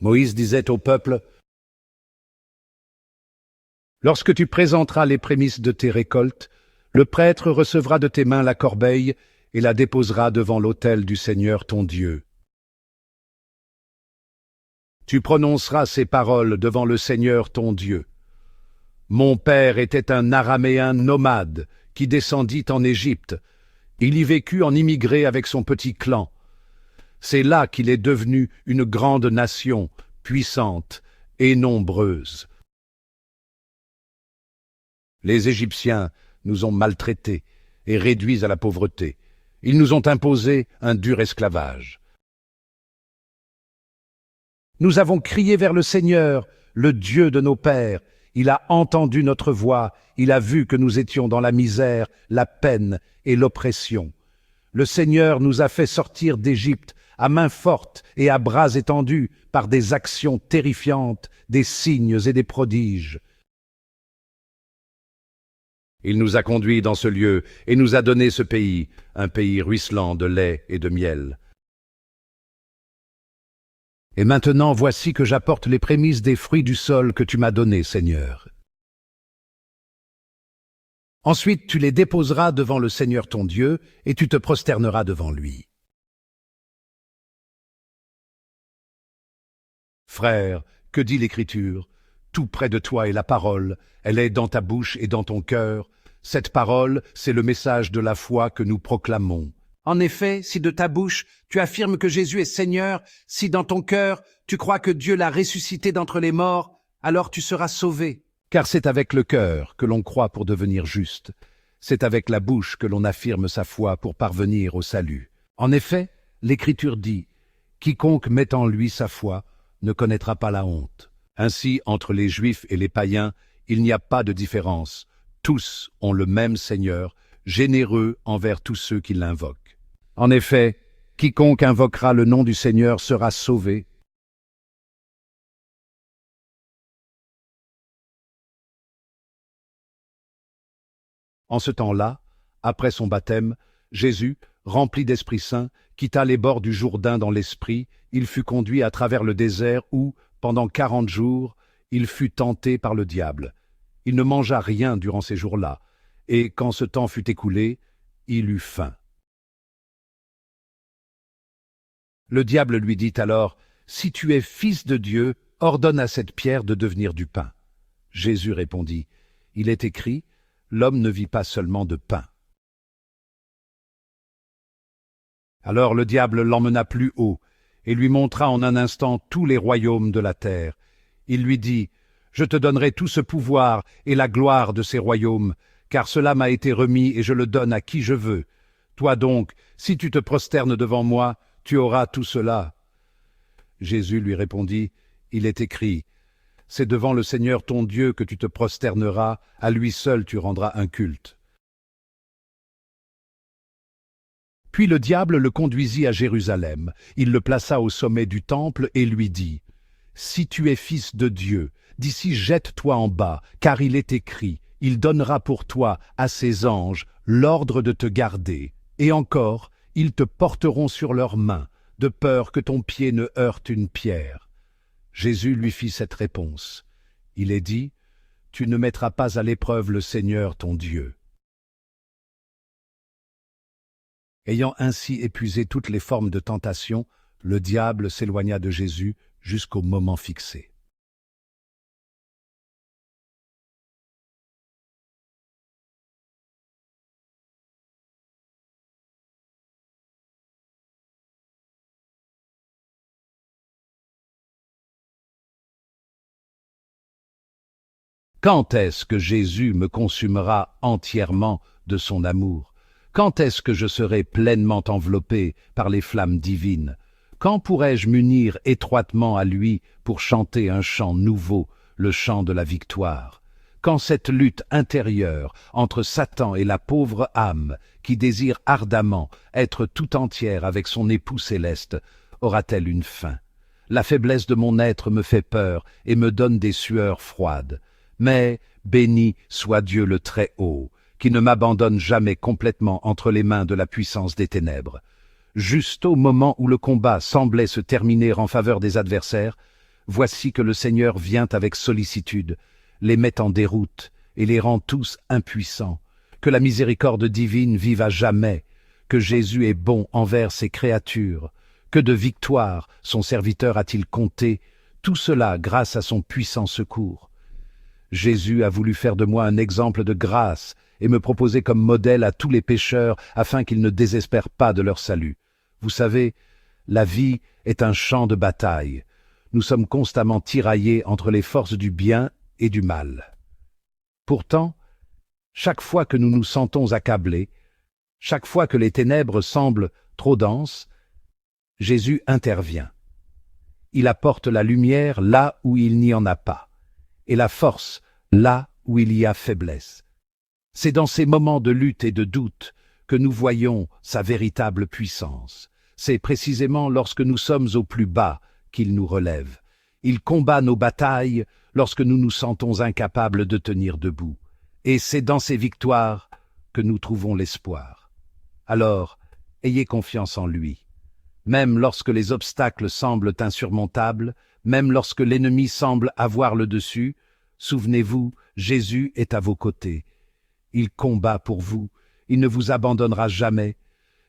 Moïse disait au peuple: Lorsque tu présenteras les prémices de tes récoltes, le prêtre recevra de tes mains la corbeille et la déposera devant l'autel du Seigneur ton Dieu. Tu prononceras ces paroles devant le Seigneur ton Dieu. Mon père était un Araméen nomade qui descendit en Égypte. Il y vécut en immigré avec son petit clan. C'est là qu'il est devenu une grande nation, puissante et nombreuse. Les Égyptiens nous ont maltraités et réduits à la pauvreté. Ils nous ont imposé un dur esclavage. Nous avons crié vers le Seigneur, le Dieu de nos pères. Il a entendu notre voix, il a vu que nous étions dans la misère, la peine et l'oppression. Le Seigneur nous a fait sortir d'Égypte à main forte et à bras étendus par des actions terrifiantes, des signes et des prodiges. Il nous a conduits dans ce lieu et nous a donné ce pays, un pays ruisselant de lait et de miel. Et maintenant voici que j'apporte les prémices des fruits du sol que tu m'as donnés, Seigneur. Ensuite tu les déposeras devant le Seigneur ton Dieu, et tu te prosterneras devant lui. Frère, que dit l'Écriture? Tout près de toi est la parole, elle est dans ta bouche et dans ton cœur. Cette parole, c'est le message de la foi que nous proclamons. En effet, si de ta bouche tu affirmes que Jésus est Seigneur, si dans ton cœur tu crois que Dieu l'a ressuscité d'entre les morts, alors tu seras sauvé. Car c'est avec le cœur que l'on croit pour devenir juste. C'est avec la bouche que l'on affirme sa foi pour parvenir au salut. En effet, l'Écriture dit: « Quiconque met en lui sa foi ne connaîtra pas la honte. » Ainsi, entre les Juifs et les païens, il n'y a pas de différence. Tous ont le même Seigneur, généreux envers tous ceux qui l'invoquent. En effet, quiconque invoquera le nom du Seigneur sera sauvé. En ce temps-là, après son baptême, Jésus, rempli d'Esprit Saint, quitta les bords du Jourdain dans l'Esprit. Il fut conduit à travers le désert où, pendant 40 jours, il fut tenté par le diable. Il ne mangea rien durant ces jours-là, et quand ce temps fut écoulé, il eut faim. Le diable lui dit alors: « Si tu es fils de Dieu, ordonne à cette pierre de devenir du pain. » Jésus répondit: « Il est écrit, l'homme ne vit pas seulement de pain. » Alors le diable l'emmena plus haut, et lui montra en un instant tous les royaumes de la terre. Il lui dit: « Je te donnerai tout ce pouvoir et la gloire de ces royaumes, car cela m'a été remis et je le donne à qui je veux. Toi donc, si tu te prosternes devant moi, tu auras tout cela. » Jésus lui répondit: « Il est écrit, c'est devant le Seigneur ton Dieu que tu te prosterneras, à lui seul tu rendras un culte. » Puis le diable le conduisit à Jérusalem. Il le plaça au sommet du temple et lui dit: « Si tu es fils de Dieu, d'ici jette-toi en bas, car il est écrit, il donnera pour toi à ses anges l'ordre de te garder, et encore, ils te porteront sur leurs mains, de peur que ton pied ne heurte une pierre. » Jésus lui fit cette réponse. Il est dit: « Tu ne mettras pas à l'épreuve le Seigneur ton Dieu. » Ayant ainsi épuisé toutes les formes de tentation, le diable s'éloigna de Jésus jusqu'au moment fixé. Quand est-ce que Jésus me consumera entièrement de son amour? Quand est-ce que je serai pleinement enveloppé par les flammes divines? Quand pourrai-je m'unir étroitement à lui pour chanter un chant nouveau, le chant de la victoire? Quand cette lutte intérieure entre Satan et la pauvre âme, qui désire ardemment être tout entière avec son époux céleste, aura-t-elle une fin? La faiblesse de mon être me fait peur et me donne des sueurs froides. Mais béni soit Dieu le Très-Haut, qui ne m'abandonne jamais complètement entre les mains de la puissance des ténèbres. Juste au moment où le combat semblait se terminer en faveur des adversaires, Voici que le Seigneur vient avec sollicitude, les met en déroute et les rend tous impuissants. Que la miséricorde divine vive à jamais, que Jésus est bon envers ses créatures, que de victoires son serviteur a-t-il compté, tout cela grâce à son puissant secours. Jésus a voulu faire de moi un exemple de grâce et me proposer comme modèle à tous les pécheurs afin qu'ils ne désespèrent pas de leur salut. Vous savez, la vie est un champ de bataille. Nous sommes constamment tiraillés entre les forces du bien et du mal. Pourtant, chaque fois que nous nous sentons accablés, chaque fois que les ténèbres semblent trop denses, Jésus intervient. Il apporte la lumière là où il n'y en a pas, et la force là où il y a faiblesse. C'est dans ces moments de lutte et de doute que nous voyons sa véritable puissance. C'est précisément lorsque nous sommes au plus bas qu'il nous relève. Il combat nos batailles lorsque nous nous sentons incapables de tenir debout. Et c'est dans ces victoires que nous trouvons l'espoir. Alors, ayez confiance en lui. Même lorsque les obstacles semblent insurmontables, même lorsque l'ennemi semble avoir le dessus, souvenez-vous, Jésus est à vos côtés. Il combat pour vous, il ne vous abandonnera jamais.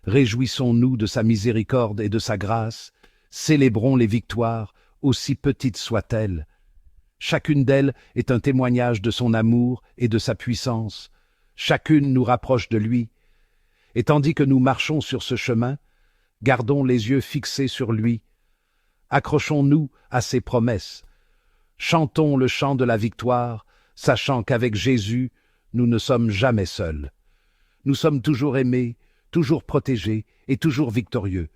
Réjouissons-nous de sa miséricorde et de sa grâce, célébrons les victoires, aussi petites soient-elles. Chacune d'elles est un témoignage de son amour et de sa puissance. Chacune nous rapproche de lui. Et tandis que nous marchons sur ce chemin, gardons les yeux fixés sur lui. Accrochons-nous à ses promesses. Chantons le chant de la victoire, sachant qu'avec Jésus, nous ne sommes jamais seuls. Nous sommes toujours aimés, toujours protégés et toujours victorieux.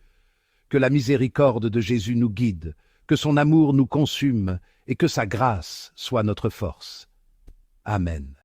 Que la miséricorde de Jésus nous guide, que son amour nous consume et que sa grâce soit notre force. Amen.